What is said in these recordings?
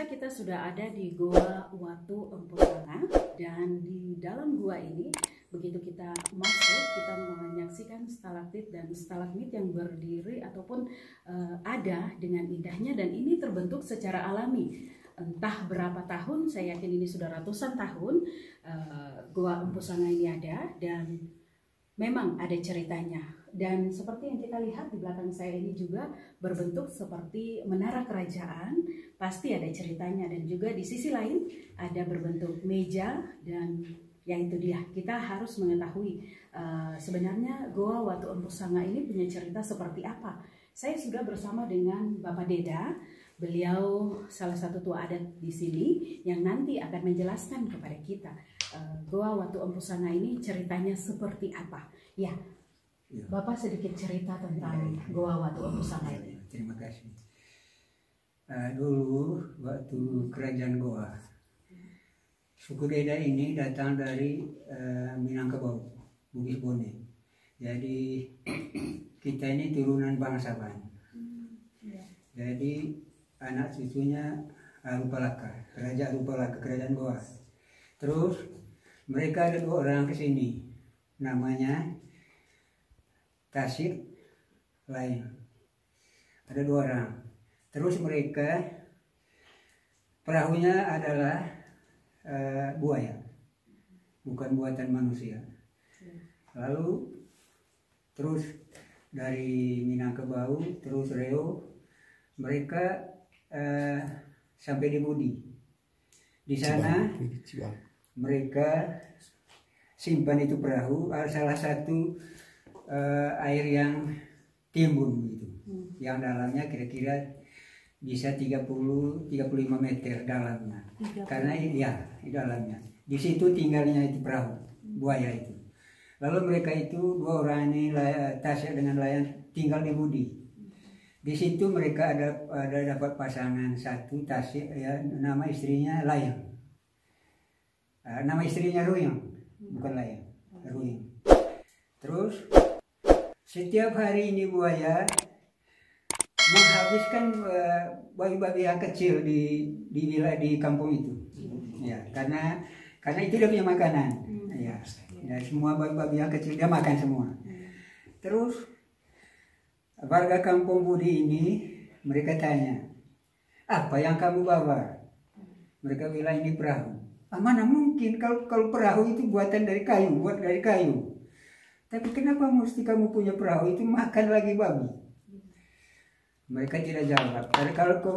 Pemirsa, kita sudah ada di Goa Watu Empusanga, dan di dalam gua ini begitu kita masuk, kita menyaksikan stalaktit dan stalagmit yang berdiri ataupun ada dengan indahnya, dan ini terbentuk secara alami. Entah berapa tahun, saya yakin ini sudah ratusan tahun Goa Empusanga ini ada, dan memang ada ceritanya. Dan seperti yang kita lihat di belakang saya ini juga berbentuk seperti menara kerajaan, pasti ada ceritanya. Dan juga di sisi lain ada berbentuk meja, dan ya itu dia, kita harus mengetahui sebenarnya Goa Watu Empusanga ini punya cerita seperti apa. Saya sudah bersama dengan Bapak Deda, beliau salah satu tua adat di sini yang nanti akan menjelaskan kepada kita Goa Watu Empusanga ini ceritanya seperti apa. Ya, Bapak sedikit cerita tentang Goa Watu Empusanga ini. Terima kasih. Dulu waktu kerajaan Goa, suku Deda ini datang dari Minangkabau, Bugis Bone. Jadi kita ini turunan bangsawan. Jadi anak cucunya Rupalaka, Raja Rupalaka, kerajaan Goa. Terus mereka ada 2 orang ke sini, namanya Tasik lain. Ada 2 orang. Terus mereka perahunya adalah buaya, bukan buatan manusia. Lalu terus dari Minangkabau terus Reo, mereka sampai di Budi. Di sana mereka simpan itu perahu, salah satu air yang timbun gitu, yang dalamnya kira-kira bisa 30-35 meter dalamnya. Karena ya di dalamnya, di situ tinggalnya itu perahu buaya itu. Lalu mereka itu 2 orang ini, Tasya dengan Layan, tinggal di Budi. Di situ mereka ada dapat pasangan satu, Tasya, ya, nama istrinya Layan. Nama istrinya Ruyang, bukan Layan, Ruyang. Terus setiap hari ini buaya menghabiskan babi-babi yang kecil di kampung itu. Ya, karena itu dia punya makanan. Ya, semua babi-babi yang kecil dia makan semua. Terus warga kampung Budi ini mereka tanya, apa yang kamu bawa? Mereka bilang ini perahu. Mana mungkin kalau perahu itu buat dari kayu. Tapi kenapa mesti kamu punya perahu itu makan lagi babi? Mereka tidak jawab.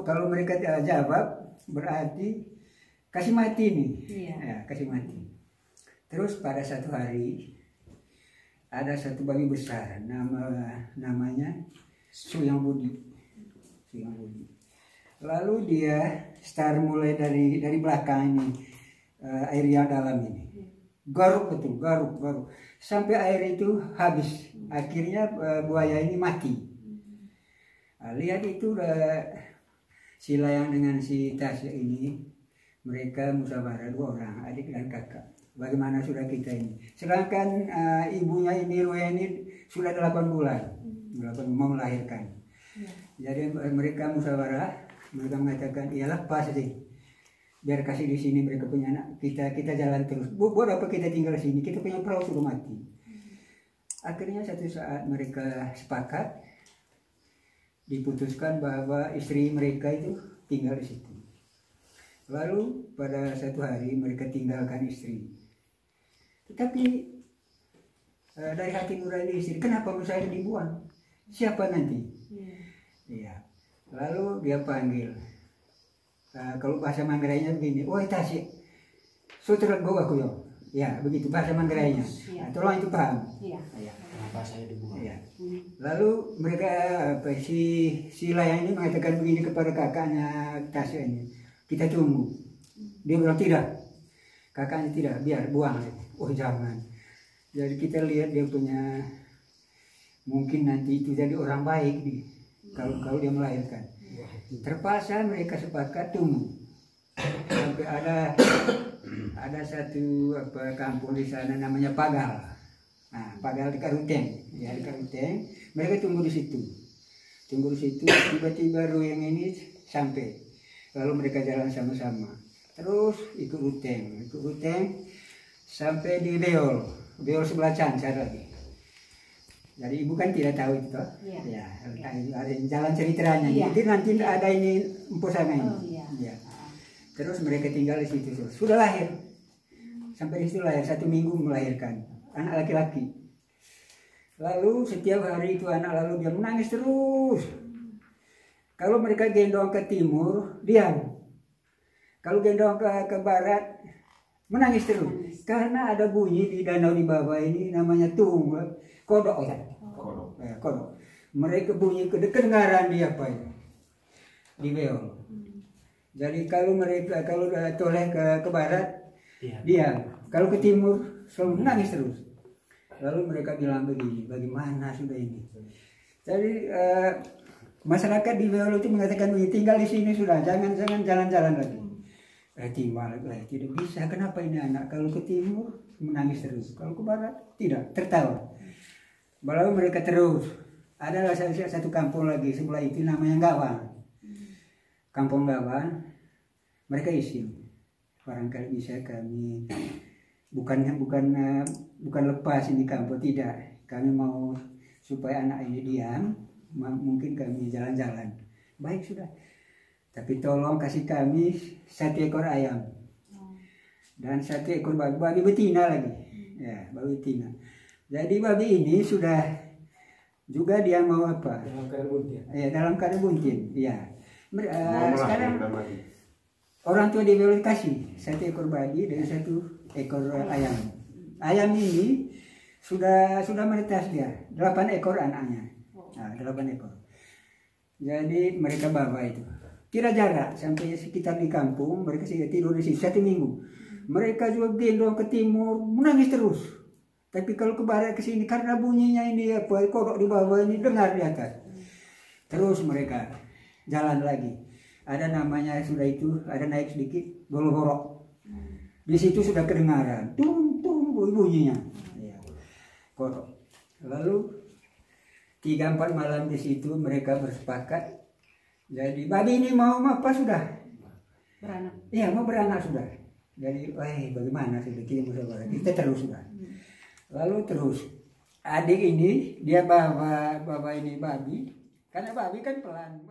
Kalau mereka tidak jawab, berarti kasih mati nih. Ya, kasih mati. Terus pada satu hari ada satu babi besar, namanya Suyang Budi. Lalu dia start mulai dari belakang ini, air yang dalam ini. Garuk betul, garuk. Sampai air itu habis. Akhirnya buaya ini mati. Lihat itu si Layang dengan si Tasya ini, mereka musyawarah 2 orang, adik dan kakak. Bagaimana sudah kita ini? Sedangkan ibunya ini, Ruya ini sudah 8 bulan, mau melahirkan. Jadi mereka musyawarah, mereka mengatakan, ya lepas sih. Biar kasih di sini mereka punya anak, kita jalan terus. Buat apa kita tinggal di sini? Kita punya perahu sudah mati. Akhirnya satu saat mereka sepakat, diputuskan bahwa istri mereka itu tinggal di situ. Lalu pada satu hari mereka tinggalkan istri. Tetapi dari hati nurani istri, kenapa saya dibuang? Siapa nanti? Iya. Lalu dia panggil. Kalau bahasa Manggarainya begini, woi Tasik, sutra gua aku yo. Ya, begitu bahasa Manggarainya. Tolong itu paham. Iya. Kenapa saya dibuang? Ya. Lalu mereka si Layang ini mengatakan begini kepada kakaknya Tasik ini, kita tunggu. Dia bilang tidak. Kakaknya tidak, biar buang. Oh jangan. Jadi kita lihat dia punya, mungkin nanti itu jadi orang baik nih, kalau dia melahirkan. Terpaksa mereka sepakat tunggu sampai ada satu kampung di sana namanya Pagal. Nah, Pagal di Karuteng, ya di Karuteng. Mereka tunggu di situ. Tiba-tiba Ruyang ini sampai. lalu mereka jalan sama-sama. Terus ikut ruteng sampai di Beol sebelah Cancar lagi. Jadi ibu kan tidak tahu itu toh. Ya, ada jalan ceritanya. Jadi nanti ada ini empu sana ini. Ya. Terus mereka tinggal di situ. Sudah lahir. Sampai di situ lahir 1 minggu melahirkan anak laki-laki. Lalu setiap hari itu anak lalu dia menangis terus. Kalau mereka gendong ke timur, diam. Kalau gendong ke barat, menangis terus. Karena ada bunyi di danau di bawah ini namanya kodok ya. Kodok. Mereka bunyi kedengaran di apa ya? Di Beol. Jadi kalau toleh ke barat, diam. Kalau ke timur, selalu menangis terus. Lalu mereka bilang begini, bagaimana sudah ini? Jadi masyarakat di Beol itu mengatakan tinggal di sini sudah, jangan jalan-jalan lagi. Timbal lagi, tidak bisa. Kenapa ini anak? Kalau ke timur menangis terus, kalau ke barat tidak, tertawa. Lalu mereka terus. Ada satu kampung lagi sebelah itu namanya Gawang. Kampung Gawang, mereka isi. Barangkali bisa kami bukan lepas ini kampung, tidak. Kami mau supaya anak ini diam, mungkin kami jalan-jalan. Baik sudah. Tapi tolong kasih kami 1 ekor ayam dan 1 ekor babi betina lagi, ya babi betina. Jadi babi ini sudah juga dia mau apa? Dalam keadaan buntin. Ya dalam keadaan buntin, ya. Sekarang orang tua dia boleh kasih 1 ekor babi dan 1 ekor ayam. Ayam ini sudah menetas dia 8 ekor anaknya, 8 ekor. Jadi mereka bawa itu. Kira jarak sampai sekitar di kampung, mereka tidur di situ 1 minggu. Mereka juga gendong ke timur, menangis terus. Tapi kalau ke barat ke sini karena bunyinya ini apa kodok di bawah ini dengar di atas. Terus mereka jalan lagi. Ada namanya sudah itu, ada naik sedikit Golhorok. Di situ sudah kedengaran, tung bunyinya. Ya, kodok. Lalu 3-4 malam di situ mereka bersepakat. Jadi babi ini mau apa sudah? Beranak. Iya mau beranak sudah. Jadi bagaimana sudah kita terus sudah. Lalu terus adik ini dia bawa ini babi, karena babi kan pelan.